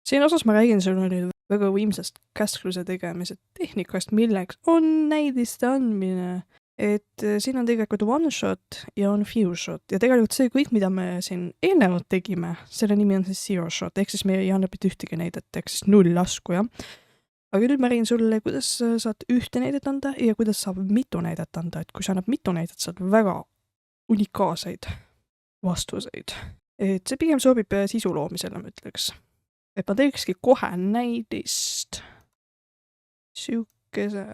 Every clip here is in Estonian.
Siin osas ma räägin sulle nüüd väga võimsast käskluse tegemise tehnikast, milleks on näidiste andmine. Siin on tegelikult one shot ja on few shot ja tegelikult see kõik, mida me siin eelnevalt tegime, selle nimi on siis zero shot, ehk siis me ei anna mitte ühtegi näidet, ehk siis 0 lasku, jah. Aga nüüd ma räägin sulle, kuidas saad ühte näidet anda ja kuidas saab mitu näidet anda, kui sa annad mitu näidet, saad väga unikaalseid vastuseid. See pigem sobib sisu loomisele, ma ütleks. Ma teekski kohe näidist sihukese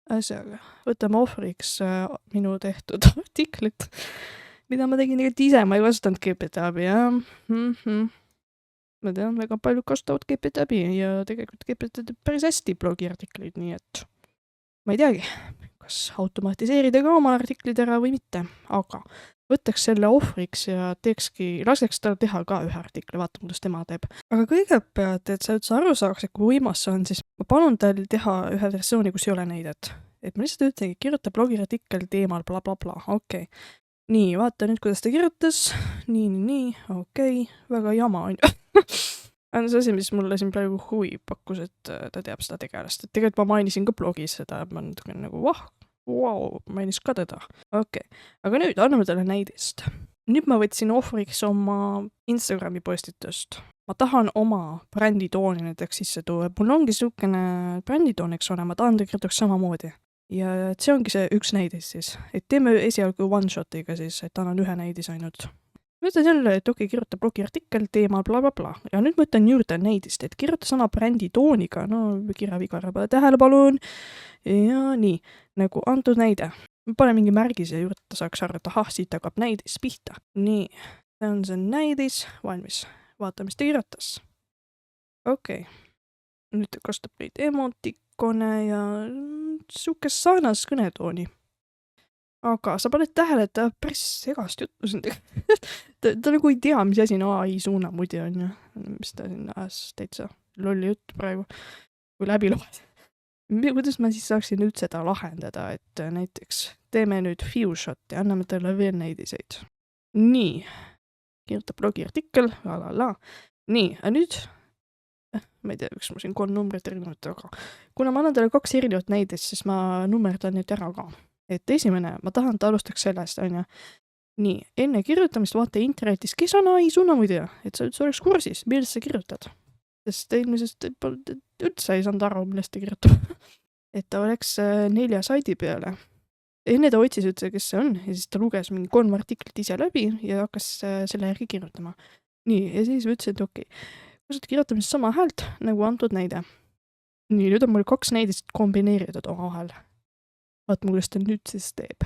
asjaga. Võtame ohvriks minu tehtud artiklit, mida ma tegin tegelikult ise, ma ei kasutanud GPT-abi, jah. Ma tean, väga palju kasutavad GPT-abi ja tegelikult GPT teeb päris hästi blogiartikleid, nii et ma ei teagi, kas automatiseerida ka oma artiklid ära või mitte, aga võtaks selle ohvriks ja laseks tal teha ka ühe artikli, vaata, kuidas tema teeb. Aga kõigepealt, et sa üldse aru saaks, et kui võimas see on, siis ma palun tal teha ühe versiooni, kus ei ole näidet. Ma lihtsalt ütlengi, kirjuta blogiartikkel teemal blablabla, okei. Nii, vaata nüüd, kuidas ta kirjutas. Nii, okei, väga jama on ju. On see asi, mis mulle siin praegu huvi pakkus, et ta teab seda tegelast. Tegelikult ma mainisin ka blogis seda, et ma natuke nagu mainis ka teda. Okei, aga nüüd anname talle näidist. Nüüd ma võtsin ohvriks oma Instagrami postitust. Ma tahan oma bränditooni näiteks sisse tuua. Mul ongi sihukene bränditoon, eks ole, ma tahan ta kirjutaks samamoodi. Ja see ongi see üks näidis siis. Et teeme esialgu one shotiga siis, et annan ühe näidis ainult. Mõtlen jälle, et okei, kirjuta blogiartikkel teemal blablabla. Ja nüüd mõtlen juurde näidist, et kirjuta sõna bränditooniga. No kirjaviga ära pole tähele, palun. Ja nii, nagu antud näide. Ma panen mingi märgise juurde, ta saaks aru, et ahah, siit hakkab näidis pihta. Nii, see on see näidis, valmis. Vaata, mis ta kirjutas. Okei. Nüüd ta kasutab neid emotikone ja sihukest sarnast kõnetooni. Aga sa paned tähele, et ta päris segast juttu siin ta nagu ei tea, mis asi AI suunamudi on ju. Mis ta siin täitsa lolli juttu praegu, kui läbi loed. Kuidas ma siis saaksin nüüd seda lahendada, et näiteks teeme nüüd few shot ja anname talle veel näidiseid. Nii, kirjutab blogiartikkel, Nii, aga nüüd, ma ei tea, üks mul siin 3 numbrit erinevat, aga kuna ma annan talle 2 erinevat näidist, siis ma nummerdan nüüd ära ka. Et esimene, ma tahan, ta alustaks sellest, on ju. Nii, enne kirjutamist vaata internetis, kes on AI suunamudja, et sa üldse oleks kursis, millest sa kirjutad. Sest eelmisest üldse ei saanud aru, millest ta kirjutab. Et ta oleks 4 saidi peale. Enne ta otsis üldse, kes see on, ja siis ta luges mingi 3 artiklit ise läbi ja hakkas selle järgi kirjutama. Nii, ja siis ütlesin, et okei, kasutad kirjutamist sama häält, nagu antud näide. Nii, nüüd on mul 2 näidist kombineeritud omavahel. Vaat mu, kuidas ta nüüd siis teeb.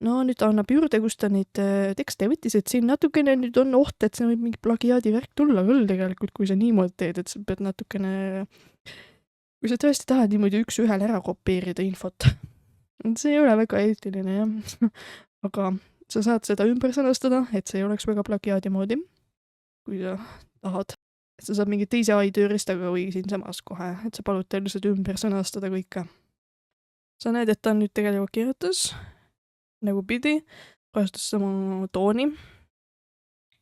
No nüüd ta annab juurde, kus ta neid tekste võttis, et siin natukene nüüd on oht, et see võib mingi plagiaadi värk tulla küll tegelikult, kui sa niimoodi teed, et sa pead natukene, kui sa tõesti tahad niimoodi 1-1 ära kopeerida infot. See ei ole väga eetiline, jah. Aga sa saad seda ümber sõnastada, et see ei oleks väga plagiaadi moodi, kui sa tahad. Et sa saad mingi teise AI tööristaga või siin samas kohe, et sa palud teil lihtsalt ümber sõnastada kõike. Sa näed, et ta nüüd tegelikult kirjutas, nagu pidi, kasutas sama tooni,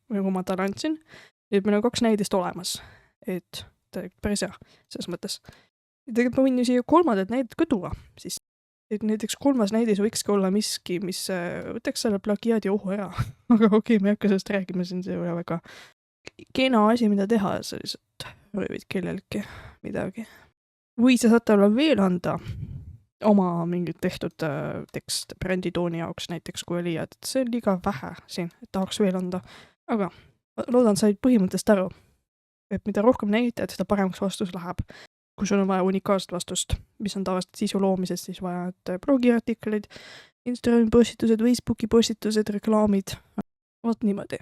nagu ma talle andsin. Nüüd meil on 2 näidist olemas, et tegelikult päris hea, selles mõttes. Ja tegelikult ma võin ju siia 3. näidet ka tuua, siis. Et näiteks 3. näidis võikski olla miski, mis võtaks selle plagiaadi ohu ära. Aga okei, me ei hakka sellest räägima, siin see ei ole väga kena asi, mida teha, sa lihtsalt röövid kellelgi midagi. Või sa saad talle veel anda oma mingit tehtud tekst bränditooni jaoks näiteks, kui oli, et see on liiga vähe siin, et tahaks veel anda. Aga loodan, said põhimõttest aru, et mida rohkem näitad, seda paremaks vastus läheb. Kui sul on vaja unikaalset vastust, mis on tavaliselt sisu loomisest, siis vaja, et blogiartiklid, Instagrami postitused, Facebooki postitused, reklaamid. Vot niimoodi.